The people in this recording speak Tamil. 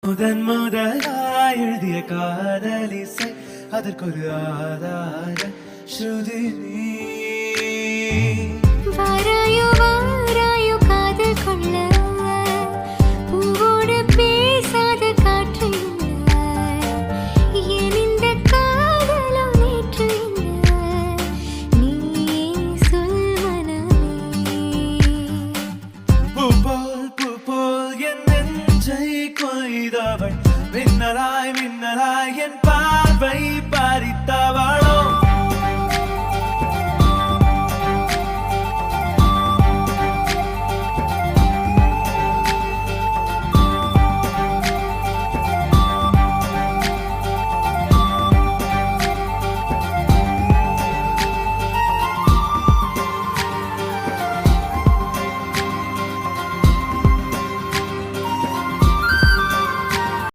முதன் முதலாய் எழுதிய காதலிசை அதற்கொரு ஆதார ஸ்ருதி நீ. வாராயோ வாராயோ காதல் கொள்ள பூவோடு பேசாத காற்று இல்ல. என் இந்த காதலோ நேற்று இல்ல. நீயே சொல் மனமே. பூ போல் என் நெஞ்சை கொய்தவள் மின்னலாய்